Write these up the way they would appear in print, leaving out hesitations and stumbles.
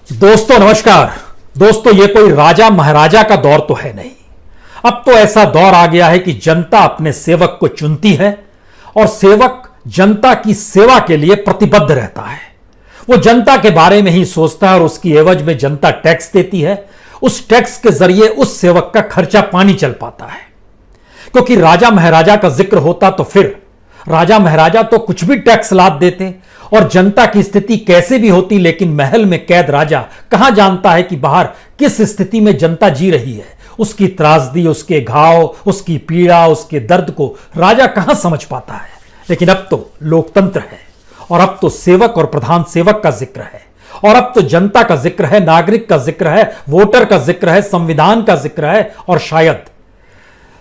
दोस्तों नमस्कार। दोस्तों ये कोई राजा महाराजा का दौर तो है नहीं। अब तो ऐसा दौर आ गया है कि जनता अपने सेवक को चुनती है और सेवक जनता की सेवा के लिए प्रतिबद्ध रहता है। वो जनता के बारे में ही सोचता है और उसकी एवज में जनता टैक्स देती है। उस टैक्स के जरिए उस सेवक का खर्चा पानी चल पाता है। क्योंकि राजा महाराजा का जिक्र होता तो फिर राजा महाराजा तो कुछ भी टैक्स लाद देते और जनता की स्थिति कैसे भी होती, लेकिन महल में कैद राजा कहां जानता है कि बाहर किस स्थिति में जनता जी रही है। उसकी त्रासदी, उसके घाव, उसकी पीड़ा, उसके दर्द को राजा कहां समझ पाता है। लेकिन अब तो लोकतंत्र है और अब तो सेवक और प्रधान सेवक का जिक्र है और अब तो जनता का जिक्र है, नागरिक का जिक्र है, वोटर का जिक्र है, संविधान का जिक्र है और शायद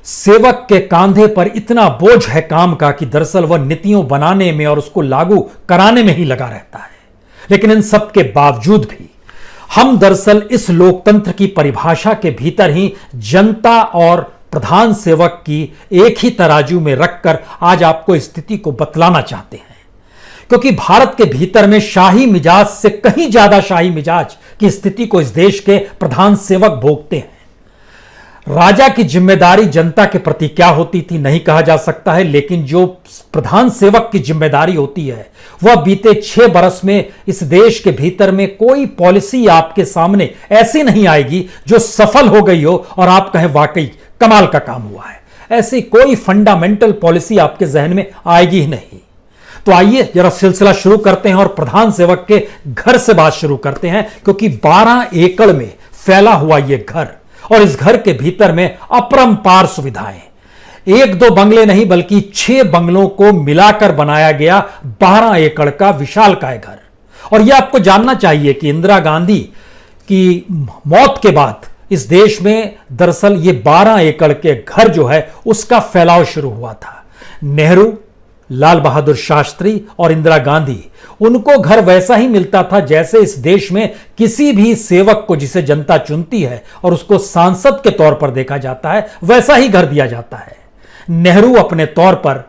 सेवक के कांधे पर इतना बोझ है काम का कि दरअसल वह नीतियों बनाने में और उसको लागू कराने में ही लगा रहता है। लेकिन इन सब के बावजूद भी हम दरअसल इस लोकतंत्र की परिभाषा के भीतर ही जनता और प्रधान सेवक की एक ही तराजू में रखकर आज आपको स्थिति को बतलाना चाहते हैं। क्योंकि भारत के भीतर में शाही मिजाज से कहीं ज्यादा शाही मिजाज की स्थिति को इस देश के प्रधान सेवक भोगते हैं। राजा की जिम्मेदारी जनता के प्रति क्या होती थी नहीं कहा जा सकता है, लेकिन जो प्रधान सेवक की जिम्मेदारी होती है वह बीते 6 बरस में इस देश के भीतर में कोई पॉलिसी आपके सामने ऐसी नहीं आएगी जो सफल हो गई हो और आप कहें वाकई कमाल का काम हुआ है। ऐसी कोई फंडामेंटल पॉलिसी आपके जहन में आएगी ही नहीं। तो आइए जरा सिलसिला शुरू करते हैं और प्रधान सेवक के घर से बात शुरू करते हैं। क्योंकि 12 एकड़ में फैला हुआ यह घर और इस घर के भीतर में अपरंपार सुविधाएं, 1-2 बंगले नहीं बल्कि 6 बंगलों को मिलाकर बनाया गया 12 एकड़ का विशालकाय घर। और यह आपको जानना चाहिए कि इंदिरा गांधी की मौत के बाद इस देश में दरअसल ये 12 एकड़ के घर जो है उसका फैलाव शुरू हुआ था। नेहरू, लाल बहादुर शास्त्री और इंदिरा गांधी, उनको घर वैसा ही मिलता था जैसे इस देश में किसी भी सेवक को जिसे जनता चुनती है और उसको सांसद के तौर पर देखा जाता है वैसा ही घर दिया जाता है। नेहरू अपने तौर पर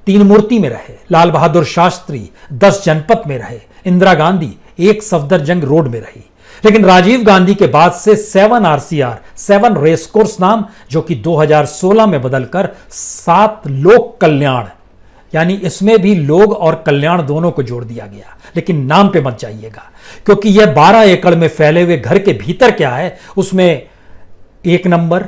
3 मूर्ति में रहे, लाल बहादुर शास्त्री 10 जनपथ में रहे, इंदिरा गांधी 1 सफदरजंग रोड में रही। लेकिन राजीव गांधी के बाद से 7 RCR 7 रेस कोर्स नाम, जो कि 2016 में बदलकर 7 लोक कल्याण, यानी इसमें भी लोग और कल्याण दोनों को जोड़ दिया गया। लेकिन नाम पे मत जाइएगा, क्योंकि यह 12 एकड़ में फैले हुए घर के भीतर क्या है, उसमें 1 number,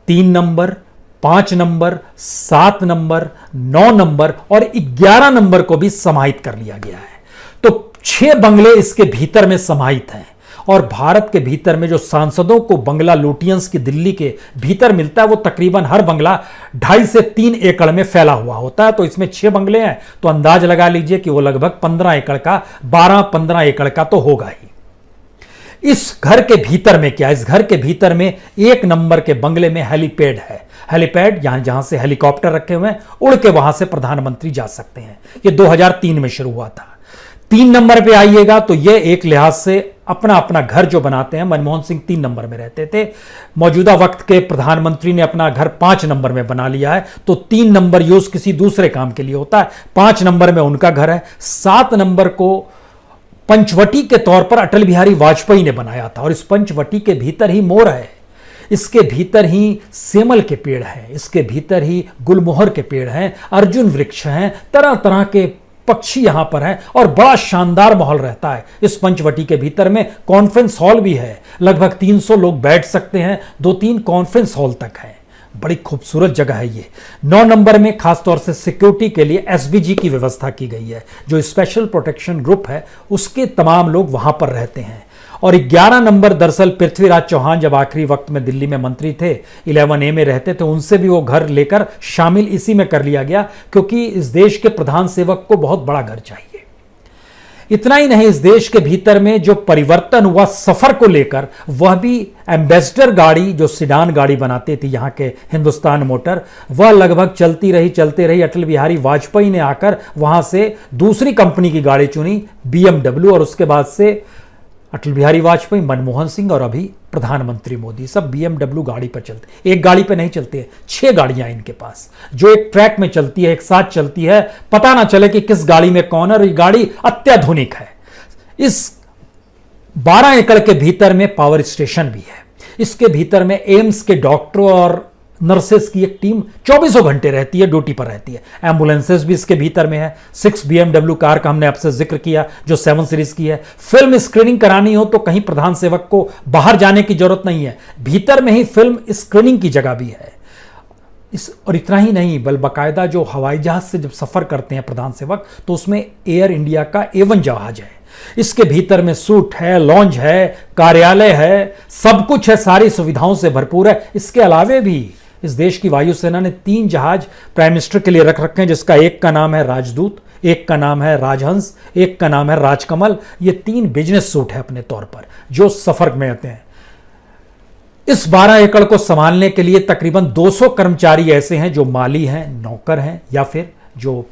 3 number, 5 number, 7 number, 9 number और 11 नंबर को भी समाहित कर लिया गया है। तो 6 बंगले इसके भीतर में समाहित हैं। और भारत के भीतर में जो सांसदों को बंगला लुटियंस की दिल्ली के भीतर मिलता है वो तकरीबन हर बंगला 2.5 से 3 एकड़ में फैला हुआ होता है। तो इसमें 6 बंगले हैं तो अंदाज लगा लीजिए कि वो लगभग 15 एकड़ का, 12-15 एकड़ का तो होगा ही। इस घर के भीतर में क्या, इस घर के भीतर में 1 नंबर के बंगले में हेलीपैड है। हेलीपैड जहां से हेलीकॉप्टर रखे हुए हैं, उड़ के वहां से प्रधानमंत्री जा सकते हैं। ये 2003 में शुरू हुआ था। 3 नंबर पे आइएगा तो ये एक लिहाज से अपना अपना घर जो बनाते हैं, मनमोहन सिंह 3 नंबर में रहते थे, मौजूदा वक्त के प्रधानमंत्री ने अपना घर 5 नंबर में बना लिया है। तो 3 नंबर यूज किसी दूसरे काम के लिए होता है, 5 नंबर में उनका घर है। 7 नंबर को पंचवटी के तौर पर अटल बिहारी वाजपेयी ने बनाया था और इस पंचवटी के भीतर ही मोर है, इसके भीतर ही सेमल के पेड़ हैं, इसके भीतर ही गुलमोहर के पेड़ हैं, अर्जुन वृक्ष हैं, तरह तरह के पक्षी यहां पर हैं और बड़ा शानदार माहौल रहता है। इस पंचवटी के भीतर में कॉन्फ्रेंस हॉल भी है, लगभग 300 लोग बैठ सकते हैं, 2-3 कॉन्फ्रेंस हॉल तक है। बड़ी खूबसूरत जगह है ये। 9 नंबर में खासतौर से सिक्योरिटी के लिए SBG की व्यवस्था की गई है, जो स्पेशल प्रोटेक्शन ग्रुप है उसके तमाम लोग वहां पर रहते हैं। और 11 नंबर दरअसल पृथ्वीराज चौहान जब आखिरी वक्त में दिल्ली में मंत्री थे, 11A में रहते थे, उनसे भी वो घर लेकर शामिल इसी में कर लिया गया, क्योंकि इस देश के प्रधान सेवक को बहुत बड़ा घर चाहिए। इतना ही नहीं, इस देश के भीतर में जो परिवर्तन हुआ सफर को लेकर, वह भी एम्बेसडर गाड़ी जो सिडान गाड़ी बनाते थी यहाँ के हिंदुस्तान मोटर, वह लगभग चलती रही। अटल बिहारी वाजपेयी ने आकर वहां से दूसरी कंपनी की गाड़ी चुनी, BMW, और उसके बाद से अटल बिहारी वाजपेयी, मनमोहन सिंह और अभी प्रधानमंत्री मोदी सब BMW गाड़ी पर चलते। एक गाड़ी पर नहीं चलते, 6 गाड़ियां इनके पास, जो एक ट्रैक में चलती है, एक साथ चलती है, पता ना चले कि किस गाड़ी में कौन है। और ये गाड़ी अत्याधुनिक है। इस 12 एकड़ के भीतर में पावर स्टेशन भी है। इसके भीतर में एम्स के डॉक्टरों और नर्सेस की एक टीम 24 घंटे रहती है, ड्यूटी पर रहती है। एम्बुलेंसेस भी इसके भीतर में है। 6 BMW कार का हमने आपसे जिक्र किया जो 7 सीरीज की है। फिल्म स्क्रीनिंग करानी हो तो कहीं प्रधान सेवक को बाहर जाने की जरूरत नहीं है, भीतर में ही फिल्म स्क्रीनिंग की जगह भी है। और इतना ही नहीं, बल बाकायदा जो हवाई जहाज से जब सफर करते हैं प्रधान सेवक तो उसमें एयर इंडिया का A1 जहाज है। इसके भीतर में सूट है, लॉन्ज है, कार्यालय है, सब कुछ है, सारी सुविधाओं से भरपूर है। इसके अलावे भी इस देश की वायुसेना ने 3 जहाज प्राइम मिनिस्टर के लिए रख रखे हैं, जिसका एक का नाम है राजदूत, एक का नाम है राजहंस, एक का नाम है राजकमल। ये 3 बिजनेस सूट है अपने तौर पर जो सफर में आते हैं। इस 12 एकड़ को संभालने के लिए तकरीबन 200 कर्मचारी ऐसे हैं जो माली हैं, नौकर हैं, या फिर जो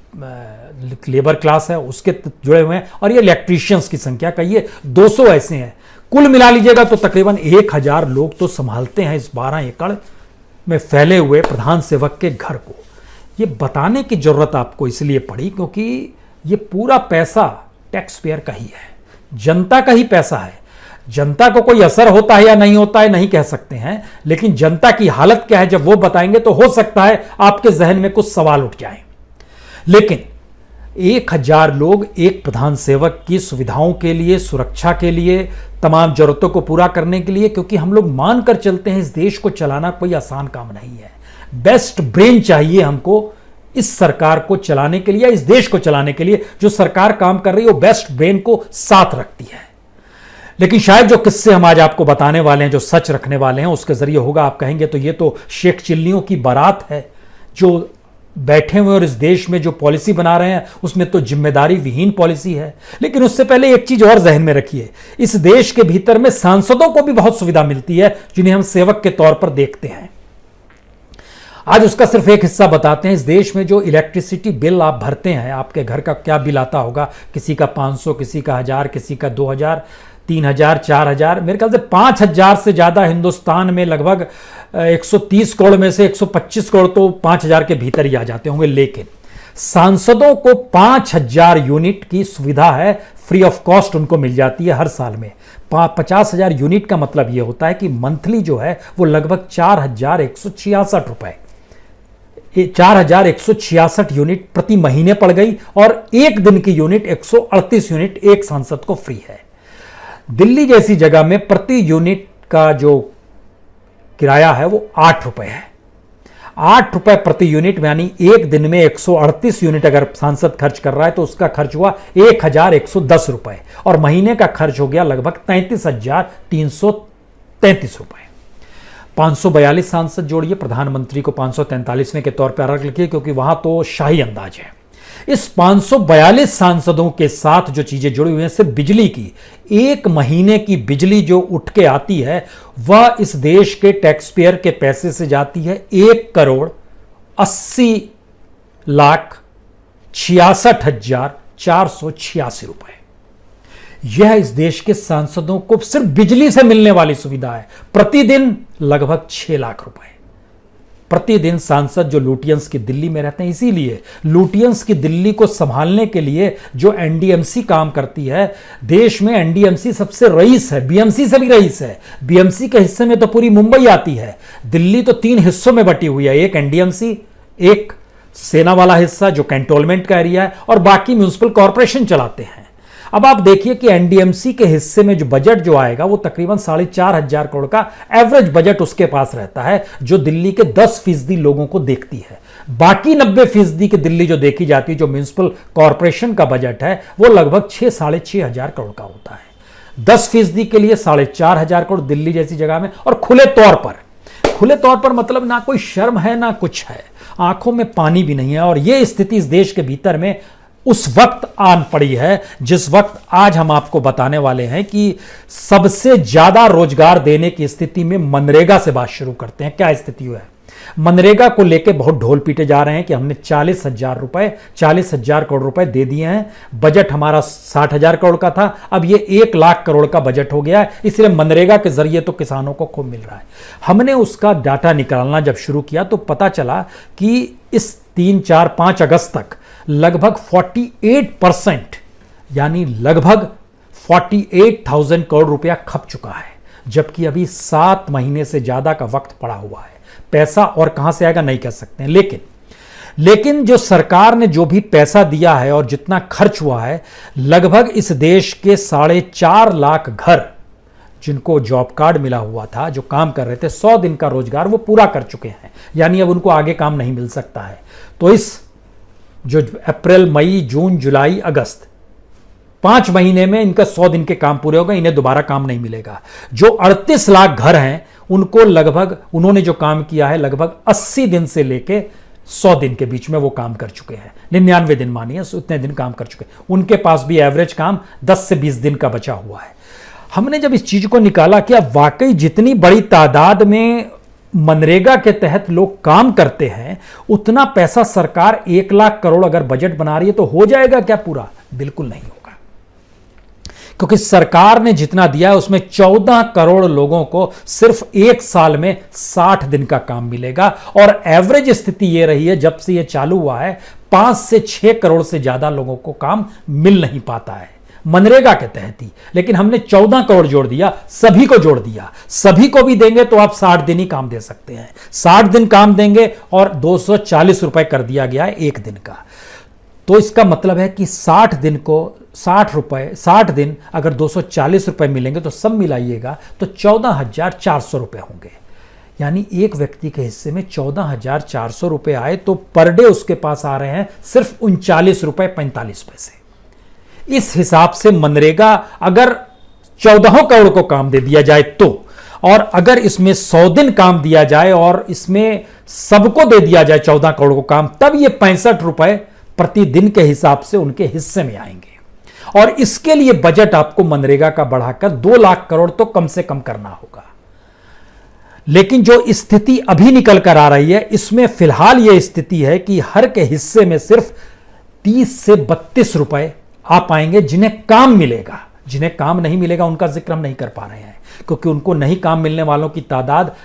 लेबर क्लास है उसके जुड़े हुए हैं, और ये इलेक्ट्रीशियंस की संख्या कहिए 200 ऐसे हैं। कुल मिला लीजिएगा तो तकरीबन 1000 लोग तो संभालते हैं इस 12 एकड़ में फैले हुए प्रधान सेवक के घर को। ये बताने की जरूरत आपको इसलिए पड़ी क्योंकि ये पूरा पैसा टैक्स पेयर का ही है, जनता का ही पैसा है। जनता को कोई असर होता है या नहीं होता है नहीं कह सकते हैं, लेकिन जनता की हालत क्या है जब वो बताएंगे तो हो सकता है आपके जहन में कुछ सवाल उठ जाएं। लेकिन 1000 लोग एक प्रधान सेवक की सुविधाओं के लिए, सुरक्षा के लिए, तमाम जरूरतों को पूरा करने के लिए, क्योंकि हम लोग मानकर चलते हैं इस देश को चलाना कोई आसान काम नहीं है। बेस्ट ब्रेन चाहिए हमको इस सरकार को चलाने के लिए, इस देश को चलाने के लिए। जो सरकार काम कर रही है वो बेस्ट ब्रेन को साथ रखती है। लेकिन शायद जो किस्से हम आज आपको बताने वाले हैं, जो सच रखने वाले हैं, उसके जरिए होगा आप कहेंगे तो ये तो शेख चिल्लियों की बारात है जो बैठे हुए और इस देश में जो पॉलिसी बना रहे हैं उसमें तो जिम्मेदारी विहीन पॉलिसी है। लेकिन उससे पहले एक चीज और जहन में रखिए, इस देश के भीतर में सांसदों को भी बहुत सुविधा मिलती है जिन्हें हम सेवक के तौर पर देखते हैं। आज उसका सिर्फ एक हिस्सा बताते हैं। इस देश में जो इलेक्ट्रिसिटी बिल आप भरते हैं, आपके घर का क्या बिल आता होगा, किसी का 500, किसी का 1000, किसी का 2000, 3000, 4000, मेरे ख्याल से 5000 से ज्यादा हिंदुस्तान में लगभग 130 करोड़ में से 125 करोड़ तो 5000 के भीतर ही आ जाते होंगे। लेकिन सांसदों को 5000 यूनिट की सुविधा है, फ्री ऑफ कॉस्ट उनको मिल जाती है हर साल में। 50,000 यूनिट का मतलब यह होता है कि मंथली जो है वो लगभग 4166 रुपए, 4166 यूनिट प्रति महीने पड़ गई, और एक दिन की यूनिट 138 यूनिट एक सांसद को फ्री है। दिल्ली जैसी जगह में प्रति यूनिट का जो किराया है वो 8 रुपए है। 8 रुपए प्रति यूनिट, यानी एक दिन में 138 यूनिट अगर सांसद खर्च कर रहा है तो उसका खर्च हुआ 1110 रुपए, और महीने का खर्च हो गया लगभग 33,333 रुपए। 542 सांसद जोड़िए, प्रधानमंत्री को 543वें के तौर पर अलग लिखिए क्योंकि वहां तो शाही अंदाज है। इस 542 सांसदों के साथ जो चीजें जुड़ी हुई हैं, सिर्फ बिजली की, एक महीने की बिजली जो उठ के आती है वह इस देश के टैक्स पेयर के पैसे से जाती है 1,80,66,486 रुपए। यह इस देश के सांसदों को सिर्फ बिजली से मिलने वाली सुविधा है। प्रतिदिन लगभग 6 लाख रुपए प्रतिदिन सांसद जो लुटियंस की दिल्ली में रहते हैं। इसीलिए लुटियंस की दिल्ली को संभालने के लिए जो एनडीएमसी काम करती है, देश में एनडीएमसी सबसे रईस है, बीएमसी से भी रईस है। बीएमसी के हिस्से में तो पूरी मुंबई आती है। दिल्ली तो 3 हिस्सों में बटी हुई है, एक एनडीएमसी, एक सेना वाला हिस्सा जो कैंटोनमेंट का एरिया है, और बाकी म्युनिसिपल कॉर्पोरेशन चलाते हैं। अब आप देखिए कि एनडीएमसी के हिस्से में जो बजट जो आएगा वो तकरीबन 4,500 करोड़ का एवरेज बजट उसके पास रहता है, जो दिल्ली के 10% लोगों को देखती है। बाकी 90% की दिल्ली जो देखी जाती है, जो म्युनिसिपल कॉर्पोरेशन का बजट है, वो लगभग 6,500 करोड़ का होता है। 10% के लिए 4,500 करोड़ दिल्ली जैसी जगह में। और खुले तौर पर मतलब ना कोई शर्म है ना कुछ है, आंखों में पानी भी नहीं है। और यह स्थिति इस देश के भीतर में उस वक्त आन पड़ी है जिस वक्त आज हम आपको बताने वाले हैं कि सबसे ज्यादा रोजगार देने की स्थिति में मनरेगा से बात शुरू करते हैं। क्या स्थिति है? मनरेगा को लेके बहुत ढोल पीटे जा रहे हैं कि हमने 40,000 करोड़ रुपए दे दिए हैं। बजट हमारा 60,000 करोड़ का था, अब ये 1 लाख करोड़ का बजट हो गया है, इसलिए मनरेगा के जरिए तो किसानों को खूब मिल रहा है। हमने उसका डाटा निकालना जब शुरू किया तो पता चला कि इस 3, 4, 5 अगस्त तक लगभग 48%, यानी लगभग 48,000 करोड़ रुपया खप चुका है, जबकि अभी 7 महीने से ज्यादा का वक्त पड़ा हुआ है। पैसा और कहां से आएगा नहीं कह सकते हैं, लेकिन जो सरकार ने जो भी पैसा दिया है और जितना खर्च हुआ है, लगभग इस देश के 4.5 लाख घर जिनको जॉब कार्ड मिला हुआ था, जो काम कर रहे थे 100 दिन का रोजगार, वो पूरा कर चुके हैं। यानी अब उनको आगे काम नहीं मिल सकता है। तो इस जो अप्रैल, मई, जून, जुलाई, अगस्त 5 महीने में इनका 100 दिन के काम पूरे हो गए, इन्हें दोबारा काम नहीं मिलेगा। जो 38 लाख घर हैं उनको लगभग, उन्होंने जो काम किया है लगभग 80 दिन से लेके 100 दिन के बीच में वो काम कर चुके हैं। 99 दिन मानिए, उतने दिन काम कर चुके हैं। उनके पास भी एवरेज काम 10 से 20 दिन का बचा हुआ है। हमने जब इस चीज को निकाला कि अब वाकई जितनी बड़ी तादाद में मनरेगा के तहत लोग काम करते हैं, उतना पैसा सरकार 1 लाख करोड़ अगर बजट बना रही है तो हो जाएगा क्या पूरा? बिल्कुल नहीं होगा, क्योंकि सरकार ने जितना दिया है उसमें 14 करोड़ लोगों को सिर्फ 1 साल में 60 दिन का काम मिलेगा। और एवरेज स्थिति यह रही है जब से यह चालू हुआ है, 5 से 6 करोड़ से ज्यादा लोगों को काम मिल नहीं पाता है मनरेगा के तहत ही। लेकिन हमने 14 करोड़ जोड़ दिया, सभी को जोड़ दिया। सभी को भी देंगे तो आप 60 दिन ही काम दे सकते हैं। 60 दिन काम देंगे और 240 रुपए कर दिया गया है 1 दिन का। तो इसका मतलब है कि 60 दिन को 60 दिन अगर 240 रुपए मिलेंगे तो सब मिलाइएगा तो 14,400 रुपए होंगे। यानी एक व्यक्ति के हिस्से में 14,400 रुपए आए तो पर डे उसके पास आ रहे हैं सिर्फ 39 रुपए 45 पैसे। इस हिसाब से मनरेगा अगर 14 करोड़ को काम दे दिया जाए तो, और अगर इसमें 100 दिन काम दिया जाए और इसमें सबको दे दिया जाए 14 करोड़ को काम, तब ये 65 रुपए प्रतिदिन के हिसाब से उनके हिस्से में आएंगे। और इसके लिए बजट आपको मनरेगा का बढ़ाकर 2 लाख करोड़ तो कम से कम करना होगा। लेकिन जो स्थिति अभी निकल कर आ रही है, इसमें फिलहाल यह स्थिति है कि हर के हिस्से में सिर्फ 30 से 32 रुपए आ पाएंगे जिन्हें काम मिलेगा। जिन्हें काम नहीं मिलेगा उनका जिक्र हम नहीं कर पा रहे हैं, क्योंकि उनको नहीं काम मिलने वालों की तादाद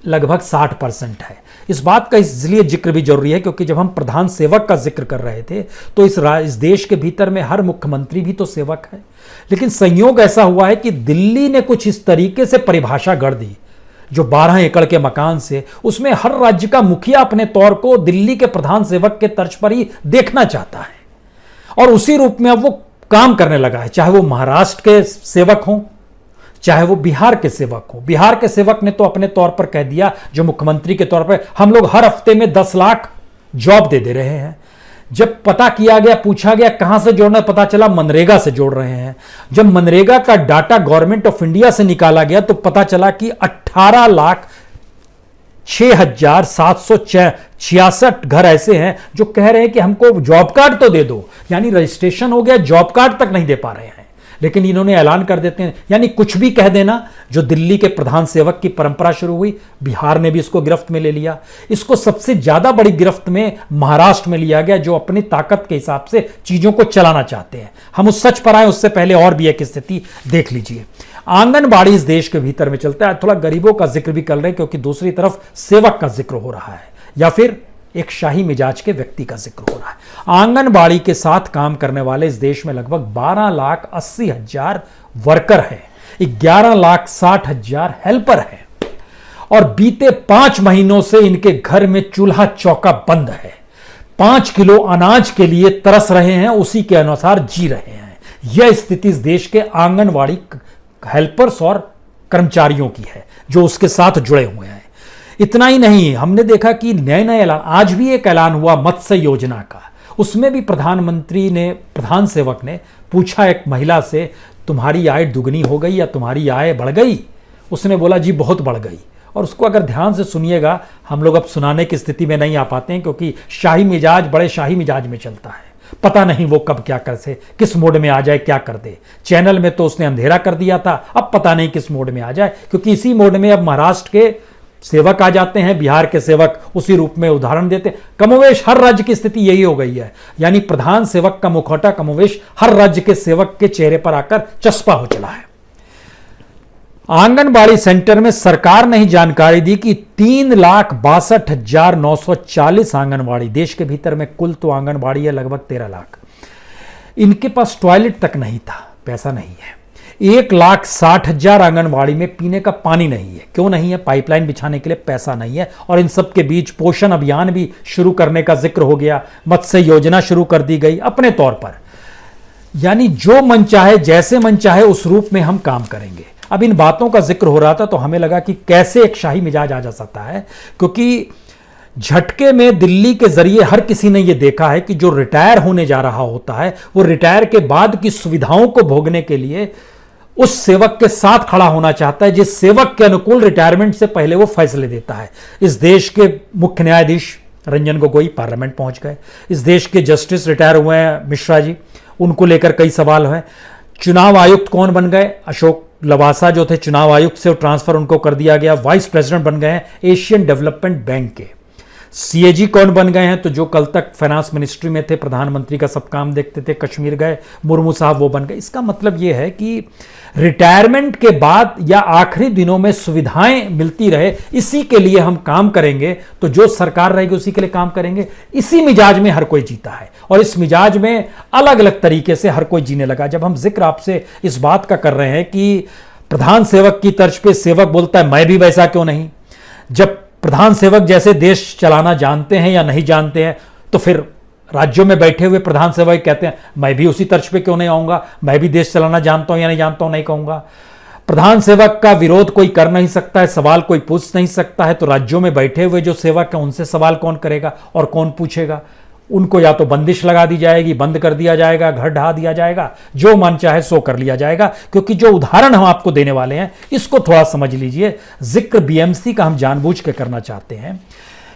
लगभग 60% है। इस बात का इसलिए जिक्र भी जरूरी है क्योंकि जब हम प्रधान सेवक का जिक्र कर रहे थे तो इस देश के भीतर में हर मुख्यमंत्री भी तो सेवक है। लेकिन संयोग ऐसा हुआ है कि दिल्ली ने कुछ इस तरीके से परिभाषा गढ़ दी, जो 12 एकड़ के मकान से, उसमें हर राज्य का मुखिया अपने तौर को दिल्ली के प्रधान सेवक के तर्ज पर ही देखना चाहता है और उसी रूप में अब वो काम करने लगा है। चाहे वो महाराष्ट्र के सेवक हों, चाहे वो बिहार के सेवक हो। बिहार के सेवक ने तो अपने तौर पर कह दिया, जो मुख्यमंत्री के तौर पर, हम लोग हर हफ्ते में 10 लाख जॉब दे रहे हैं। जब पता किया गया, पूछा गया कहां से जोड़ना, पता चला मनरेगा से जोड़ रहे हैं। जब मनरेगा का डाटा गवर्नमेंट ऑफ इंडिया से निकाला गया तो पता चला कि 18,06,766 घर ऐसे हैं जो कह रहे हैं कि हमको जॉब कार्ड तो दे दो। यानी रजिस्ट्रेशन हो गया, जॉब कार्ड तक नहीं दे पा रहे हैं। लेकिन इन्होंने ऐलान कर देते हैं, यानी कुछ भी कह देना। जो दिल्ली के प्रधान सेवक की परंपरा शुरू हुई, बिहार ने भी इसको गिरफ्त में ले लिया। इसको सबसे ज्यादा बड़ी गिरफ्त में महाराष्ट्र में लिया गया, जो अपनी ताकत के हिसाब से चीजों को चलाना चाहते हैं। हम उस सच पर आए उससे पहले और भी एक स्थिति देख लीजिए। आंगनबाड़ी इस देश के भीतर में चलता है। थोड़ा गरीबों का जिक्र भी कर रहे हैं क्योंकि दूसरी तरफ सेवक का जिक्र हो रहा है, या फिर एक शाही मिजाज के व्यक्ति का जिक्र हो रहा है। आंगनबाड़ी के साथ काम करने वाले इस देश में लगभग 12,80,000 वर्कर हैं, 11,60,000 हेल्पर हैं, और बीते 5 महीनों से इनके घर में चूल्हा चौका बंद है। 5 किलो अनाज के लिए तरस रहे हैं, उसी के अनुसार जी रहे हैं। यह स्थिति इस देश के आंगनबाड़ी हेल्पर्स और कर्मचारियों की है जो उसके साथ जुड़े हुए हैं। इतना ही नहीं, हमने देखा कि नए नए ऐलान, आज भी एक ऐलान हुआ मत्स्य योजना का। उसमें भी प्रधानमंत्री ने, प्रधान सेवक ने पूछा एक महिला से, तुम्हारी आय दुगनी हो गई या तुम्हारी आय बढ़ गई? उसने बोला जी बहुत बढ़ गई। और उसको अगर ध्यान से सुनिएगा, हम लोग अब सुनाने की स्थिति में नहीं आ पाते हैं क्योंकि शाही मिजाज बड़े शाही मिजाज में चलता है। पता नहीं वो कब क्या कर से, किस मोड में आ जाए, क्या कर दे। चैनल में तो उसने अंधेरा कर दिया था, अब पता नहीं किस मोड में आ जाए, क्योंकि इसी मोड में अब महाराष्ट्र के सेवक आ जाते हैं, बिहार के सेवक उसी रूप में उदाहरण देते हैं। कमोवेश हर राज्य की स्थिति यही हो गई है। यानी प्रधान सेवक का मुखौटा कमोवेश हर राज्य के सेवक के चेहरे पर आकर चस्पा हो चला है। आंगनबाड़ी सेंटर में सरकार ने ही जानकारी दी कि 3,62,940 आंगनबाड़ी, देश के भीतर में कुल तो आंगनबाड़ी है लगभग 13 लाख, इनके पास टॉयलेट तक नहीं था, पैसा नहीं है। 1,60,000 आंगनवाड़ी में पीने का पानी नहीं है। क्यों नहीं है? पाइपलाइन बिछाने के लिए पैसा नहीं है। और इन सब के बीच पोषण अभियान भी शुरू करने का जिक्र हो गया, मत्स्य योजना शुरू कर दी गई अपने तौर पर। यानी जो मन चाहे, जैसे मन चाहे उस रूप में हम काम करेंगे। अब इन बातों का जिक्र हो रहा था तो हमें लगा कि कैसे एक शाही मिजाज आ जा सकता है, क्योंकि झटके में दिल्ली के जरिए हर किसी ने यह देखा है कि जो रिटायर होने जा रहा होता है वो रिटायर के बाद की सुविधाओं को भोगने के लिए उस सेवक के साथ खड़ा होना चाहता है जिस सेवक के अनुकूल रिटायरमेंट से पहले वो फैसले देता है। इस देश के मुख्य न्यायाधीश रंजन गोगोई पार्लियामेंट पहुंच गए। इस देश के जस्टिस रिटायर हुए हैं मिश्रा जी, उनको लेकर कई सवाल हैं। चुनाव आयुक्त कौन बन गए? अशोक लवासा जो थे चुनाव आयुक्त से ट्रांसफर उनको कर दिया गया, वाइस प्रेसिडेंट बन गए हैं एशियन डेवलपमेंट बैंक के। सीएजी कौन बन गए हैं? तो जो कल तक फाइनेंस मिनिस्ट्री में थे, प्रधानमंत्री का सब काम देखते थे, कश्मीर गए, मुर्मू साहब वो बन गए। इसका मतलब ये है कि रिटायरमेंट के बाद या आखिरी दिनों में सुविधाएं मिलती रहे, इसी के लिए हम काम करेंगे। तो जो सरकार रहेगी उसी के लिए काम करेंगे। इसी मिजाज में हर कोई जीता है और इस मिजाज में अलग अलग तरीके से हर कोई जीने लगा। जब हम जिक्र आपसे इस बात का कर रहे हैं कि प्रधान सेवक की तर्ज पे सेवक बोलता है मैं भी वैसा क्यों नहीं, जब प्रधान सेवक जैसे देश चलाना जानते हैं या नहीं जानते हैं, तो फिर राज्यों में बैठे हुए प्रधान सेवक कहते हैं मैं भी उसी तर्ज पे क्यों नहीं आऊंगा, मैं भी देश चलाना जानता हूं या नहीं जानता हूं, नहीं कहूंगा। प्रधान सेवक का विरोध कोई कर नहीं सकता है, सवाल कोई पूछ नहीं सकता है, तो राज्यों में बैठे हुए जो सेवक हैं उनसे सवाल कौन करेगा और कौन पूछेगा? उनको या तो बंदिश लगा दी जाएगी, बंद कर दिया जाएगा, घर ढहा दिया जाएगा, जो मन चाहे सो कर लिया जाएगा। क्योंकि जो उदाहरण हम आपको देने वाले हैं इसको थोड़ा समझ लीजिए। जिक्र बीएमसी का हम जानबूझ के करना चाहते हैं,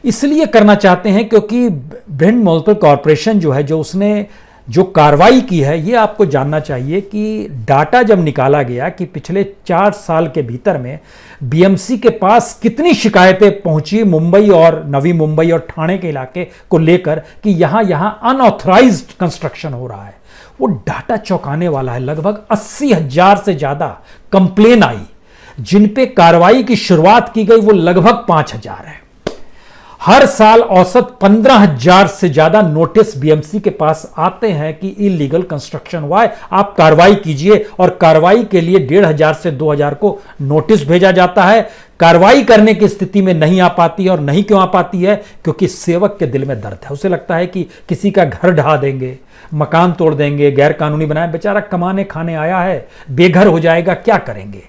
इसलिए करना चाहते हैं क्योंकि भिंड म्युनिसिपल कॉरपोरेशन जो है, जो उसने जो कार्रवाई की है, ये आपको जानना चाहिए कि डाटा जब निकाला गया कि पिछले 4 साल के भीतर में बीएमसी के पास कितनी शिकायतें पहुंची मुंबई और नवी मुंबई और ठाणे के इलाके को लेकर कि यहां अनऑथराइज्ड कंस्ट्रक्शन हो रहा है, वो डाटा चौंकाने वाला है। लगभग 80,000 से ज्यादा कंप्लेन आई, जिन पे कार्रवाई की शुरुआत की गई वो लगभग 5,000 है। हर साल औसत 15,000 से ज्यादा नोटिस बीएमसी के पास आते हैं कि इलीगल कंस्ट्रक्शन हुआ है, आप कार्रवाई कीजिए। और कार्रवाई के लिए 1,500 से 2,000 को नोटिस भेजा जाता है। कार्रवाई करने की स्थिति में नहीं आ पाती है। और नहीं क्यों आ पाती है? क्योंकि सेवक के दिल में दर्द है। उसे लगता है कि किसी का घर ढहा देंगे, मकान तोड़ देंगे, गैर कानूनी बनाए, बेचारा कमाने खाने आया है, बेघर हो जाएगा, क्या करेंगे?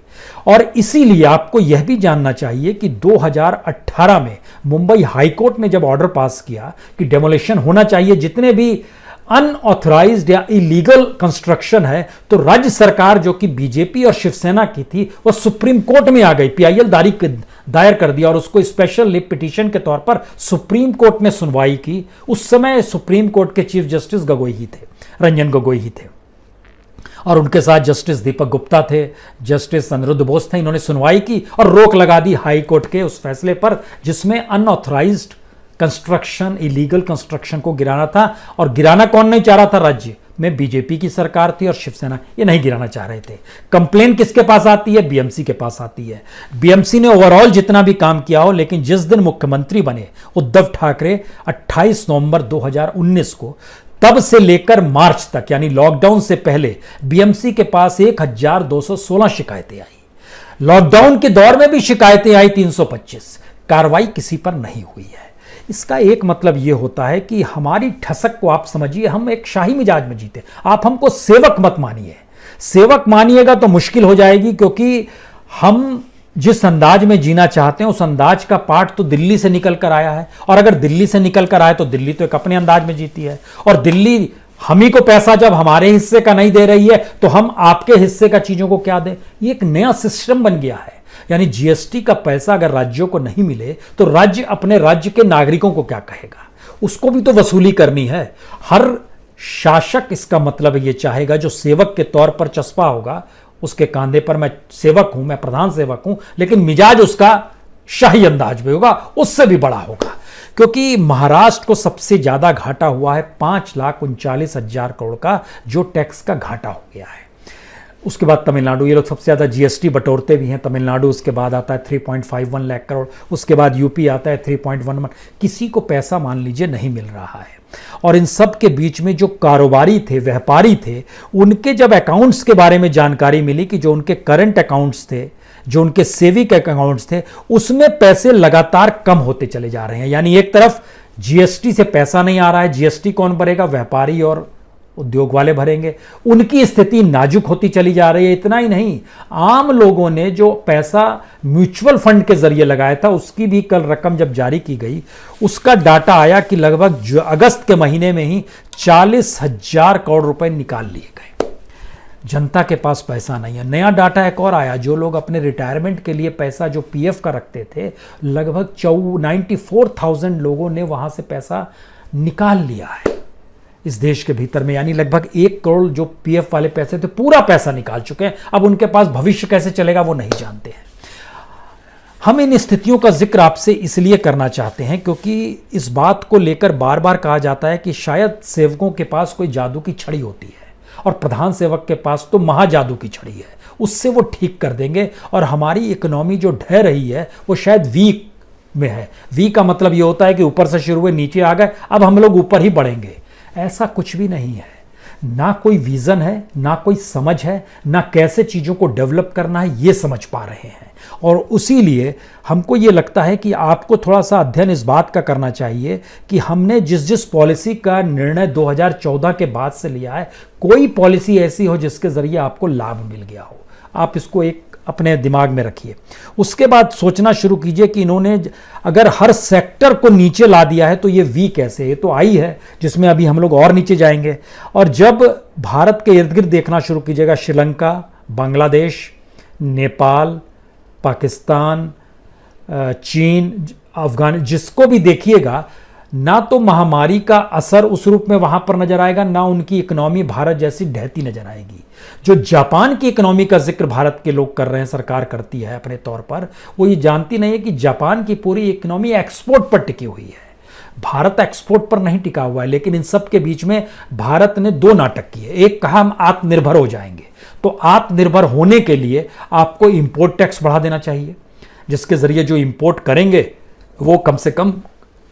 और इसीलिए आपको यह भी जानना चाहिए कि 2018 में मुंबई हाईकोर्ट ने जब ऑर्डर पास किया कि डेमोलिशन होना चाहिए जितने भी अनऑथराइज्ड या इलीगल कंस्ट्रक्शन है, तो राज्य सरकार जो कि बीजेपी और शिवसेना की थी वो सुप्रीम कोर्ट में आ गई, पीआईएल दायर कर दिया और उसको स्पेशल लिव पिटीशन के तौर पर सुप्रीम कोर्ट ने सुनवाई की। उस समय सुप्रीम कोर्ट के चीफ जस्टिस गोगोई ही थे, रंजन गोगोई ही थे, और उनके साथ जस्टिस दीपक गुप्ता थे, जस्टिस अनिरुद्ध बोस थे। इन्होंने सुनवाई की और रोक लगा दी हाई कोर्ट के उस फैसले पर जिसमें अनऑथराइज्ड कंस्ट्रक्शन, इलीगल कंस्ट्रक्शन को गिराना था। और गिराना कौन नहीं चाह रहा था? राज्य में बीजेपी की सरकार थी और शिवसेना ये नहीं गिराना चाह रहे थे। कंप्लेन किसके पास आती है? बीएमसी के पास आती है। बीएमसी ने ओवरऑल जितना भी काम किया हो, लेकिन जिस दिन मुख्यमंत्री बने उद्धव ठाकरे 28 नवंबर 2019 को, तब से लेकर मार्च तक यानी लॉकडाउन से पहले बीएमसी के पास 1,216 शिकायतें आई। लॉकडाउन के दौर में भी शिकायतें आई 325। कार्रवाई किसी पर नहीं हुई है। इसका एक मतलब यह होता है कि हमारी ठसक को आप समझिए, हम एक शाही मिजाज में जीते। आप हमको सेवक मत मानिए। सेवक मानिएगा तो मुश्किल हो जाएगी, क्योंकि हम जिस अंदाज में जीना चाहते हैं उस अंदाज का पाठ तो दिल्ली से निकल कर आया है। और अगर दिल्ली से निकल कर आए तो दिल्ली तो एक अपने अंदाज में जीती है। और दिल्ली हम ही को पैसा जब हमारे हिस्से का नहीं दे रही है तो हम आपके हिस्से का चीजों को क्या दें? ये एक नया सिस्टम बन गया है। यानी जीएसटी का पैसा अगर राज्यों को नहीं मिले तो राज्य अपने राज्य के नागरिकों को क्या कहेगा? उसको भी तो वसूली करनी है। हर शासक, इसका मतलब ये चाहेगा जो सेवक के तौर पर चस्पा होगा उसके कांधे पर, मैं सेवक हूं, मैं प्रधान सेवक हूं, लेकिन मिजाज उसका शाही अंदाज में होगा, उससे भी बड़ा होगा। क्योंकि महाराष्ट्र को सबसे ज्यादा घाटा हुआ है 5,39,000 करोड़ का, जो टैक्स का घाटा हो गया है। उसके बाद तमिलनाडु, ये लोग सबसे ज्यादा जीएसटी बटोरते भी हैं। तमिलनाडु, उसके बाद आता है 3.51 लाख करोड़, उसके बाद यूपी आता है 3.11। किसी को पैसा मान लीजिए नहीं मिल रहा है। और इन सब के बीच में जो कारोबारी थे, व्यापारी थे, उनके जब अकाउंट्स के बारे में जानकारी मिली कि जो उनके करंट अकाउंट्स थे, जो उनके सेविंग अकाउंट्स थे, उसमें पैसे लगातार कम होते चले जा रहे हैं। यानी एक तरफ जीएसटी से पैसा नहीं आ रहा है, जीएसटी कौन भरेगा? व्यापारी और उद्योग वाले भरेंगे। उनकी स्थिति नाजुक होती चली जा रही है। इतना ही नहीं, आम लोगों ने जो पैसा म्यूचुअल फंड के जरिए लगाया था, उसकी भी कल रकम जब जारी की गई, उसका डाटा आया कि लगभग अगस्त के महीने में ही 40,000 करोड़ रुपए निकाल लिए गए। जनता के पास पैसा नहीं है। नया डाटा एक और आया, जो लोग अपने रिटायरमेंट के लिए पैसा जो पीएफ का रखते थे, लगभग 94,000 लोगों ने वहां से पैसा निकाल लिया है इस देश के भीतर में। यानी लगभग 1 करोड़ जो पीएफ वाले पैसे थे, पूरा पैसा निकाल चुके हैं। अब उनके पास भविष्य कैसे चलेगा वो नहीं जानते हैं। हम इन स्थितियों का जिक्र आपसे इसलिए करना चाहते हैं क्योंकि इस बात को लेकर बार बार कहा जाता है कि शायद सेवकों के पास कोई जादू की छड़ी होती है और प्रधान सेवक के पास तो महाजादू की छड़ी है, उससे वो ठीक कर देंगे और हमारी इकोनॉमी जो ढह रही है वो शायद वीक में है। वी का मतलब ये होता है कि ऊपर से शुरू हुए नीचे आ गए, अब हम लोग ऊपर ही बढ़ेंगे। ऐसा कुछ भी नहीं है। ना कोई विजन है, ना कोई समझ है, ना कैसे चीज़ों को डेवलप करना है ये समझ पा रहे हैं। और उसी लिए हमको ये लगता है कि आपको थोड़ा सा अध्ययन इस बात का करना चाहिए कि हमने जिस जिस पॉलिसी का निर्णय 2014 के बाद से लिया है, कोई पॉलिसी ऐसी हो जिसके ज़रिए आपको लाभ मिल गया हो। आप इसको एक अपने दिमाग में रखिए। उसके बाद सोचना शुरू कीजिए कि इन्होंने अगर हर सेक्टर को नीचे ला दिया है तो ये वी कैसे? ये तो आई है जिसमें अभी हम लोग और नीचे जाएंगे। और जब भारत के इर्द गिर्द देखना शुरू कीजिएगा, श्रीलंका, बांग्लादेश, नेपाल, पाकिस्तान, चीन, अफगान, जिसको भी देखिएगा, ना तो महामारी का असर उस रूप में वहां पर नजर आएगा, ना उनकी इकोनॉमी भारत जैसी ढहती नजर आएगी। जो जापान की इकोनॉमी का जिक्र भारत के लोग कर रहे हैं, सरकार करती है अपने तौर पर, वो ये जानती नहीं है कि जापान की पूरी इकोनॉमी एक्सपोर्ट पर टिकी हुई है। भारत एक्सपोर्ट पर नहीं टिका हुआ है। लेकिन इन सब के बीच में भारत ने 2 नाटक किए। एक कहा हम आत्मनिर्भर हो जाएंगे, तो आत्मनिर्भर होने के लिए आपको इंपोर्ट टैक्स बढ़ा देना चाहिए, जिसके जरिए जो इंपोर्ट करेंगे वो कम से कम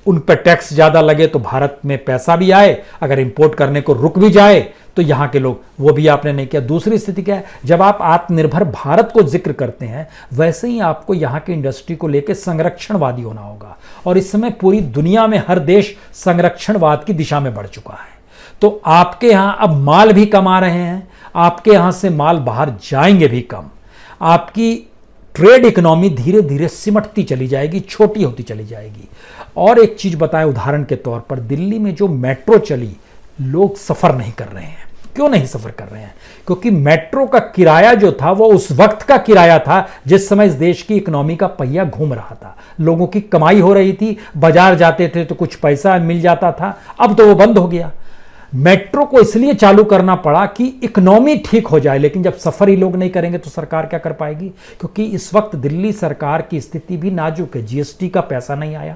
उन पर टैक्स ज़्यादा लगे तो भारत में पैसा भी आए, अगर इंपोर्ट करने को रुक भी जाए तो यहाँ के लोग, वो भी आपने नहीं किया। दूसरी स्थिति क्या है, जब आप आत्मनिर्भर भारत को जिक्र करते हैं, वैसे ही आपको यहाँ की इंडस्ट्री को लेकर संरक्षणवादी होना होगा। और इस समय पूरी दुनिया में हर देश संरक्षणवाद की दिशा में बढ़ चुका है। तो आपके यहाँ अब माल भी कम आ रहे हैं, आपके यहाँ से माल बाहर जाएंगे भी कम। आपकी ट्रेड इकोनॉमी धीरे धीरे सिमटती चली जाएगी, छोटी होती चली जाएगी। और एक चीज बताएं, उदाहरण के तौर पर दिल्ली में जो मेट्रो चली, लोग सफर नहीं कर रहे हैं। क्यों नहीं सफर कर रहे हैं? क्योंकि मेट्रो का किराया जो था वो उस वक्त का किराया था जिस समय इस देश की इकोनॉमी का पहिया घूम रहा था, लोगों की कमाई हो रही थी, बाजार जाते थे तो कुछ पैसा मिल जाता था। अब तो वो बंद हो गया। मेट्रो को इसलिए चालू करना पड़ा कि इकोनॉमी ठीक हो जाए, लेकिन जब सफर ही लोग नहीं करेंगे तो सरकार क्या कर पाएगी? क्योंकि इस वक्त दिल्ली सरकार की स्थिति भी नाजुक है, जीएसटी का पैसा नहीं आया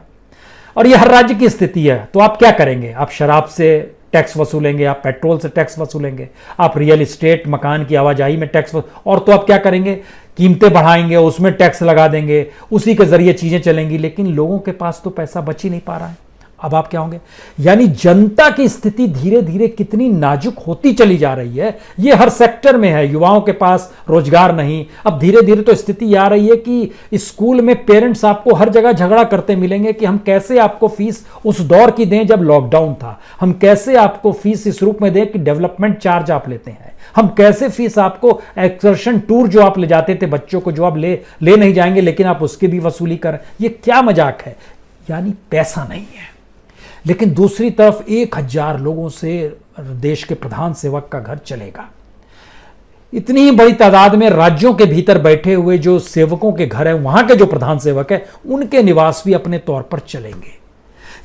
और यह हर राज्य की स्थिति है। तो आप क्या करेंगे? आप शराब से टैक्स वसूलेंगे, आप पेट्रोल से टैक्स वसूलेंगे, आप रियल एस्टेट, मकान की आवाजाही में टैक्स और तो आप क्या करेंगे? कीमतें बढ़ाएंगे, उसमें टैक्स लगा देंगे, उसी के जरिए चीजें चलेंगी। लेकिन लोगों के पास तो पैसा बच ही नहीं पा रहा है। अब आप क्या होंगे? यानी जनता की स्थिति धीरे धीरे कितनी नाजुक होती चली जा रही है, ये हर सेक्टर में है। युवाओं के पास रोजगार नहीं। अब धीरे धीरे तो स्थिति आ रही है कि स्कूल में पेरेंट्स आपको हर जगह झगड़ा करते मिलेंगे कि हम कैसे आपको फीस उस दौर की दें जब लॉकडाउन था, हम कैसे आपको फीस इस रूप में दें कि डेवलपमेंट चार्ज आप लेते हैं, हम कैसे फीस आपको एक्सकर्शन टूर जो आप ले जाते थे बच्चों को, जो आप ले नहीं जाएंगे लेकिन आप उसकी भी वसूली करें। ये क्या मजाक है? यानी पैसा नहीं है। लेकिन दूसरी तरफ 1,000 लोगों से देश के प्रधान सेवक का घर चलेगा। इतनी बड़ी तादाद में राज्यों के भीतर बैठे हुए जो सेवकों के घर हैं, वहां के जो प्रधान सेवक हैं, उनके निवास भी अपने तौर पर चलेंगे।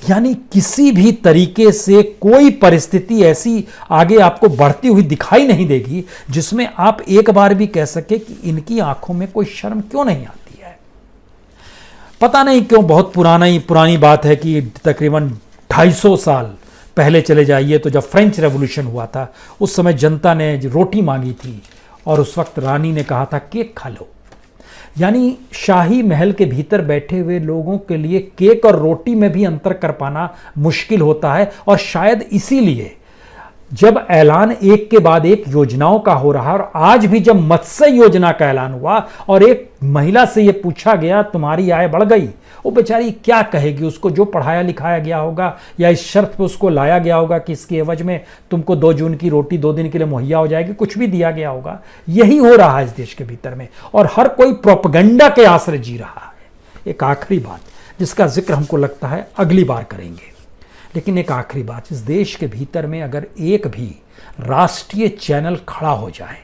यानी किसी भी तरीके से कोई परिस्थिति ऐसी आगे आपको बढ़ती हुई दिखाई नहीं देगी जिसमें आप एक बार भी कह सके कि इनकी आंखों में कोई शर्म क्यों नहीं आती है। पता नहीं क्यों, बहुत पुरानी बात है कि तकरीबन 250 साल पहले चले जाइए तो जब फ्रेंच रेवोल्यूशन हुआ था, उस समय जनता ने रोटी मांगी थी और उस वक्त रानी ने कहा था केक खा लो। यानी शाही महल के भीतर बैठे हुए लोगों के लिए केक और रोटी में भी अंतर कर पाना मुश्किल होता है। और शायद इसीलिए जब ऐलान एक के बाद एक योजनाओं का हो रहा है, और आज भी जब मत्स्य योजना का ऐलान हुआ और एक महिला से यह पूछा गया तुम्हारी आय बढ़ गई, वो बेचारी क्या कहेगी? उसको जो पढ़ाया लिखाया गया होगा या इस शर्त पे उसको लाया गया होगा कि इसके एवज में तुमको 2 जून की रोटी 2 दिन के लिए मुहैया हो जाएगी, कुछ भी दिया गया होगा। यही हो रहा है इस देश के भीतर में, और हर कोई प्रोपेगेंडा के आश्रय जी रहा है। एक आखिरी बात जिसका जिक्र हमको लगता है अगली बार करेंगे, लेकिन एक आखिरी बात, इस देश के भीतर में अगर एक भी राष्ट्रीय चैनल खड़ा हो जाए,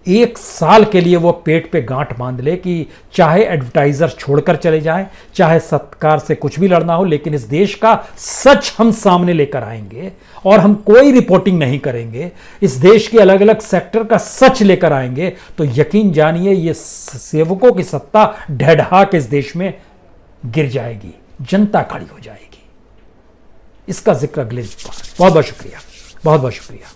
1 साल के लिए वो पेट पे गांठ बांध ले कि चाहे एडवर्टाइजर छोड़कर चले जाएं, चाहे सरकार से कुछ भी लड़ना हो, लेकिन इस देश का सच हम सामने लेकर आएंगे और हम कोई रिपोर्टिंग नहीं करेंगे, इस देश के अलग अलग सेक्टर का सच लेकर आएंगे, तो यकीन जानिए ये सेवकों की सत्ता ढह के इस देश में गिर जाएगी, जनता खड़ी हो जाएगी। इसका जिक्र अगले बार। बहुत बहुत शुक्रिया, बहुत बहुत शुक्रिया।